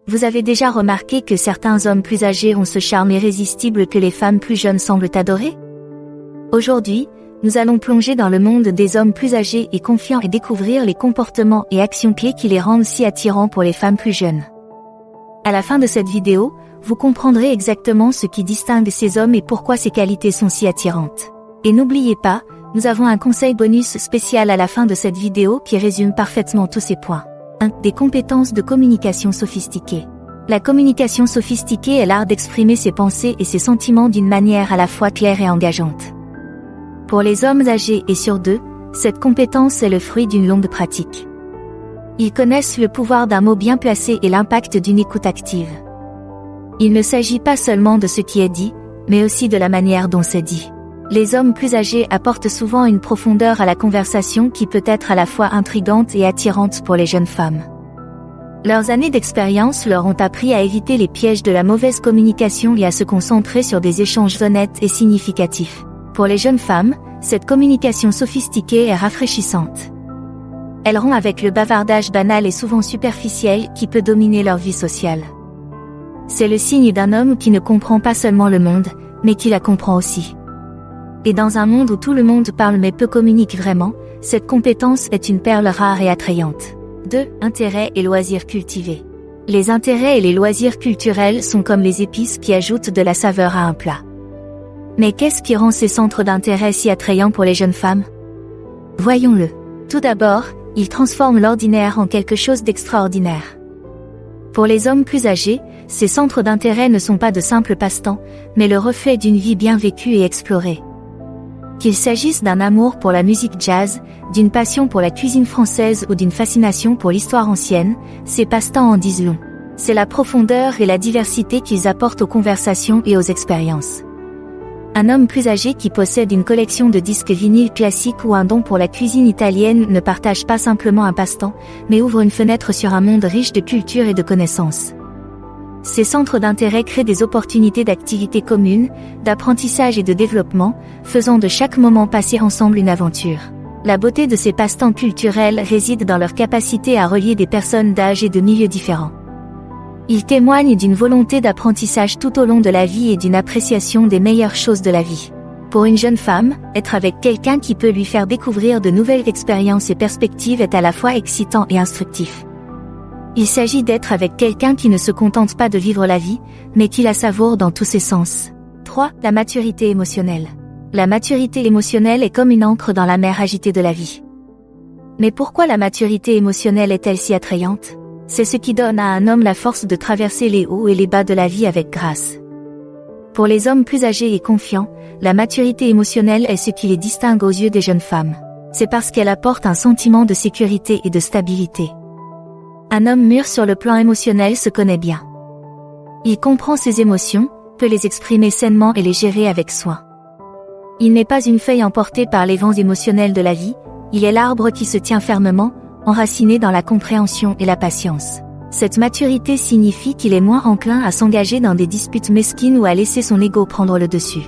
Vous avez déjà remarqué que certains hommes plus âgés ont ce charme irrésistible que les femmes plus jeunes semblent adorer? Aujourd'hui, nous allons plonger dans le monde des hommes plus âgés et confiants et découvrir les comportements et actions clés qui les rendent si attirants pour les femmes plus jeunes. À la fin de cette vidéo, vous comprendrez exactement ce qui distingue ces hommes et pourquoi ces qualités sont si attirantes. Et n'oubliez pas, nous avons un conseil bonus spécial à la fin de cette vidéo qui résume parfaitement tous ces points. 1. Des compétences de communication sophistiquées. La communication sophistiquée est l'art d'exprimer ses pensées et ses sentiments d'une manière à la fois claire et engageante. Pour les hommes âgés et sur deux, cette compétence est le fruit d'une longue pratique. Ils connaissent le pouvoir d'un mot bien placé et l'impact d'une écoute active. Il ne s'agit pas seulement de ce qui est dit, mais aussi de la manière dont c'est dit. Les hommes plus âgés apportent souvent une profondeur à la conversation qui peut être à la fois intrigante et attirante pour les jeunes femmes. Leurs années d'expérience leur ont appris à éviter les pièges de la mauvaise communication et à se concentrer sur des échanges honnêtes et significatifs. Pour les jeunes femmes, cette communication sophistiquée est rafraîchissante. Elle rompt avec le bavardage banal et souvent superficiel qui peut dominer leur vie sociale. C'est le signe d'un homme qui ne comprend pas seulement le monde, mais qui la comprend aussi. Et dans un monde où tout le monde parle mais peu communique vraiment, cette compétence est une perle rare et attrayante. 2. Intérêts et loisirs cultivés. Les intérêts et les loisirs culturels sont comme les épices qui ajoutent de la saveur à un plat. Mais qu'est-ce qui rend ces centres d'intérêt si attrayants pour les jeunes femmes? Voyons-le. Tout d'abord, ils transforment l'ordinaire en quelque chose d'extraordinaire. Pour les hommes plus âgés, ces centres d'intérêt ne sont pas de simples passe-temps, mais le reflet d'une vie bien vécue et explorée. Qu'il s'agisse d'un amour pour la musique jazz, d'une passion pour la cuisine française ou d'une fascination pour l'histoire ancienne, ces passe-temps en disent long. C'est la profondeur et la diversité qu'ils apportent aux conversations et aux expériences. Un homme plus âgé qui possède une collection de disques vinyles classiques ou un don pour la cuisine italienne ne partage pas simplement un passe-temps, mais ouvre une fenêtre sur un monde riche de culture et de connaissances. Ces centres d'intérêt créent des opportunités d'activités communes, d'apprentissage et de développement, faisant de chaque moment passé ensemble une aventure. La beauté de ces passe-temps culturels réside dans leur capacité à relier des personnes d'âge et de milieux différents. Ils témoignent d'une volonté d'apprentissage tout au long de la vie et d'une appréciation des meilleures choses de la vie. Pour une jeune femme, être avec quelqu'un qui peut lui faire découvrir de nouvelles expériences et perspectives est à la fois excitant et instructif. Il s'agit d'être avec quelqu'un qui ne se contente pas de vivre la vie, mais qui la savoure dans tous ses sens. 3. La maturité émotionnelle. La maturité émotionnelle est comme une ancre dans la mer agitée de la vie. Mais pourquoi la maturité émotionnelle est-elle si attrayante? C'est ce qui donne à un homme la force de traverser les hauts et les bas de la vie avec grâce. Pour les hommes plus âgés et confiants, la maturité émotionnelle est ce qui les distingue aux yeux des jeunes femmes. C'est parce qu'elle apporte un sentiment de sécurité et de stabilité. Un homme mûr sur le plan émotionnel se connaît bien. Il comprend ses émotions, peut les exprimer sainement et les gérer avec soin. Il n'est pas une feuille emportée par les vents émotionnels de la vie, il est l'arbre qui se tient fermement, enraciné dans la compréhension et la patience. Cette maturité signifie qu'il est moins enclin à s'engager dans des disputes mesquines ou à laisser son ego prendre le dessus.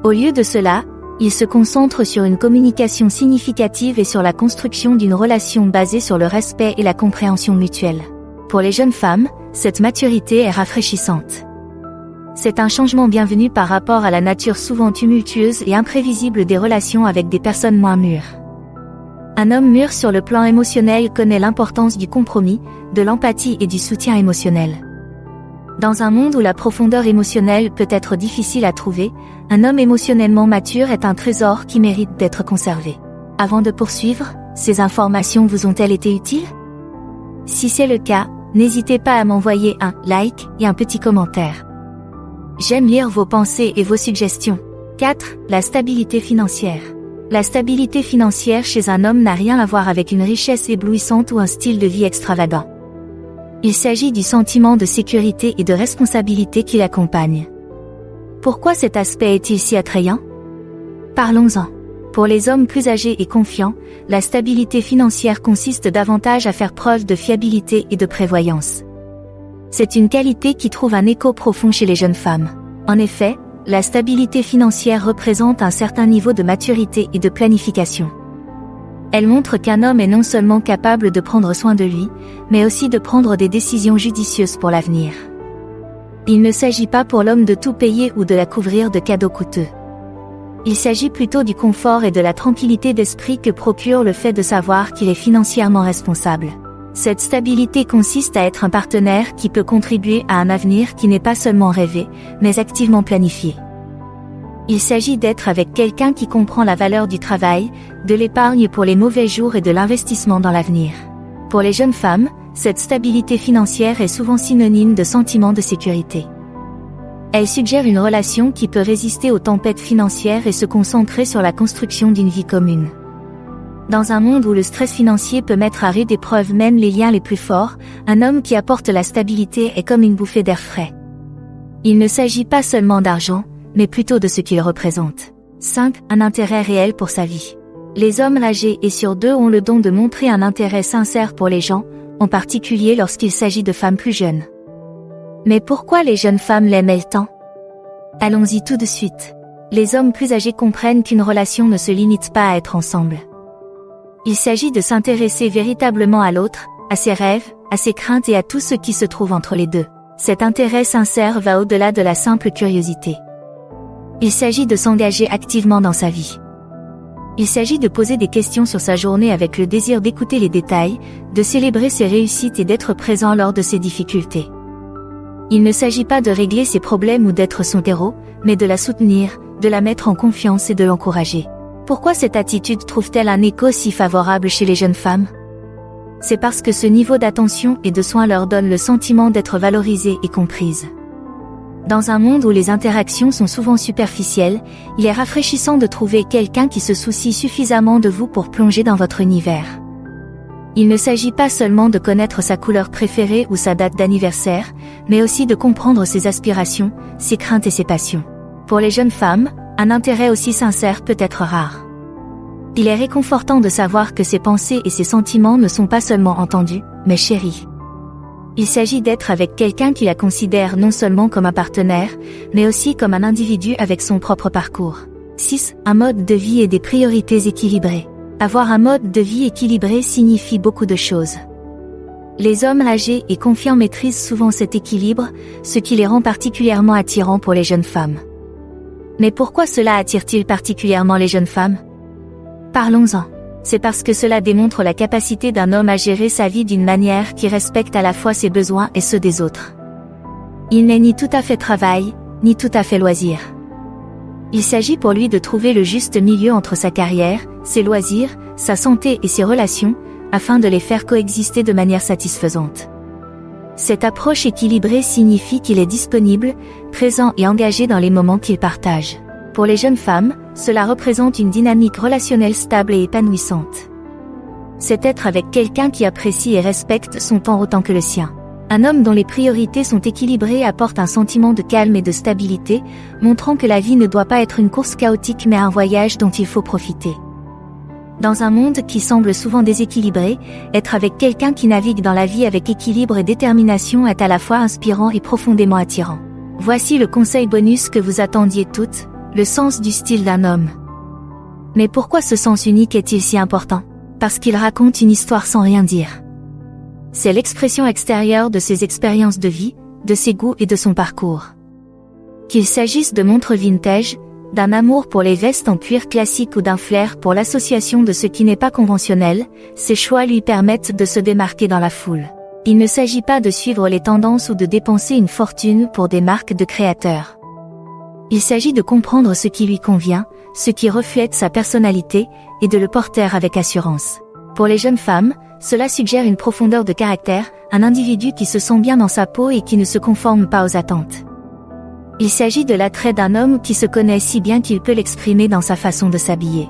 Au lieu de cela, il se concentre sur une communication significative et sur la construction d'une relation basée sur le respect et la compréhension mutuelle. Pour les jeunes femmes, cette maturité est rafraîchissante. C'est un changement bienvenu par rapport à la nature souvent tumultueuse et imprévisible des relations avec des personnes moins mûres. Un homme mûr sur le plan émotionnel connaît l'importance du compromis, de l'empathie et du soutien émotionnel. Dans un monde où la profondeur émotionnelle peut être difficile à trouver, un homme émotionnellement mature est un trésor qui mérite d'être conservé. Avant de poursuivre, ces informations vous ont-elles été utiles? Si c'est le cas, n'hésitez pas à m'envoyer un like et un petit commentaire. J'aime lire vos pensées et vos suggestions. 4. La stabilité financière. La stabilité financière chez un homme n'a rien à voir avec une richesse éblouissante ou un style de vie extravagant. Il s'agit du sentiment de sécurité et de responsabilité qui l'accompagne. Pourquoi cet aspect est-il si attrayant? Parlons-en. Pour les hommes plus âgés et confiants, la stabilité financière consiste davantage à faire preuve de fiabilité et de prévoyance. C'est une qualité qui trouve un écho profond chez les jeunes femmes. En effet, la stabilité financière représente un certain niveau de maturité et de planification. Elle montre qu'un homme est non seulement capable de prendre soin de lui, mais aussi de prendre des décisions judicieuses pour l'avenir. Il ne s'agit pas pour l'homme de tout payer ou de la couvrir de cadeaux coûteux. Il s'agit plutôt du confort et de la tranquillité d'esprit que procure le fait de savoir qu'il est financièrement responsable. Cette stabilité consiste à être un partenaire qui peut contribuer à un avenir qui n'est pas seulement rêvé, mais activement planifié. Il s'agit d'être avec quelqu'un qui comprend la valeur du travail, de l'épargne pour les mauvais jours et de l'investissement dans l'avenir. Pour les jeunes femmes, cette stabilité financière est souvent synonyme de sentiment de sécurité. Elle suggère une relation qui peut résister aux tempêtes financières et se concentrer sur la construction d'une vie commune. Dans un monde où le stress financier peut mettre à rude épreuve même les liens les plus forts, un homme qui apporte la stabilité est comme une bouffée d'air frais. Il ne s'agit pas seulement d'argent, mais plutôt de ce qu'il représente. 5. Un intérêt réel pour sa vie. Les hommes âgés et sur deux ont le don de montrer un intérêt sincère pour les gens, en particulier lorsqu'il s'agit de femmes plus jeunes. Mais pourquoi les jeunes femmes l'aiment-elles tant? Allons-y tout de suite. Les hommes plus âgés comprennent qu'une relation ne se limite pas à être ensemble. Il s'agit de s'intéresser véritablement à l'autre, à ses rêves, à ses craintes et à tout ce qui se trouve entre les deux. Cet intérêt sincère va au-delà de la simple curiosité. Il s'agit de s'engager activement dans sa vie. Il s'agit de poser des questions sur sa journée avec le désir d'écouter les détails, de célébrer ses réussites et d'être présent lors de ses difficultés. Il ne s'agit pas de régler ses problèmes ou d'être son héros, mais de la soutenir, de la mettre en confiance et de l'encourager. Pourquoi cette attitude trouve-t-elle un écho si favorable chez les jeunes femmes? C'est parce que ce niveau d'attention et de soin leur donne le sentiment d'être valorisées et comprises. Dans un monde où les interactions sont souvent superficielles, il est rafraîchissant de trouver quelqu'un qui se soucie suffisamment de vous pour plonger dans votre univers. Il ne s'agit pas seulement de connaître sa couleur préférée ou sa date d'anniversaire, mais aussi de comprendre ses aspirations, ses craintes et ses passions. Pour les jeunes femmes, un intérêt aussi sincère peut être rare. Il est réconfortant de savoir que ses pensées et ses sentiments ne sont pas seulement entendus, mais chéris. Il s'agit d'être avec quelqu'un qui la considère non seulement comme un partenaire, mais aussi comme un individu avec son propre parcours. 6. Un mode de vie et des priorités équilibrées. Avoir un mode de vie équilibré signifie beaucoup de choses. Les hommes âgés et confiants maîtrisent souvent cet équilibre, ce qui les rend particulièrement attirants pour les jeunes femmes. Mais pourquoi cela attire-t-il particulièrement les jeunes femmes? Parlons-en. C'est parce que cela démontre la capacité d'un homme à gérer sa vie d'une manière qui respecte à la fois ses besoins et ceux des autres. Il n'est ni tout à fait travail, ni tout à fait loisir. Il s'agit pour lui de trouver le juste milieu entre sa carrière, ses loisirs, sa santé et ses relations, afin de les faire coexister de manière satisfaisante. Cette approche équilibrée signifie qu'il est disponible, présent et engagé dans les moments qu'il partage. Pour les jeunes femmes, cela représente une dynamique relationnelle stable et épanouissante. C'est être avec quelqu'un qui apprécie et respecte son temps autant que le sien. Un homme dont les priorités sont équilibrées apporte un sentiment de calme et de stabilité, montrant que la vie ne doit pas être une course chaotique mais un voyage dont il faut profiter. Dans un monde qui semble souvent déséquilibré, être avec quelqu'un qui navigue dans la vie avec équilibre et détermination est à la fois inspirant et profondément attirant. Voici le conseil bonus que vous attendiez toutes. Le sens du style d'un homme. Mais pourquoi ce sens unique est-il si important? Parce qu'il raconte une histoire sans rien dire. C'est l'expression extérieure de ses expériences de vie, de ses goûts et de son parcours. Qu'il s'agisse de montres vintage, d'un amour pour les vestes en cuir classique ou d'un flair pour l'association de ce qui n'est pas conventionnel, ses choix lui permettent de se démarquer dans la foule. Il ne s'agit pas de suivre les tendances ou de dépenser une fortune pour des marques de créateurs. Il s'agit de comprendre ce qui lui convient, ce qui reflète sa personnalité, et de le porter avec assurance. Pour les jeunes femmes, cela suggère une profondeur de caractère, un individu qui se sent bien dans sa peau et qui ne se conforme pas aux attentes. Il s'agit de l'attrait d'un homme qui se connaît si bien qu'il peut l'exprimer dans sa façon de s'habiller.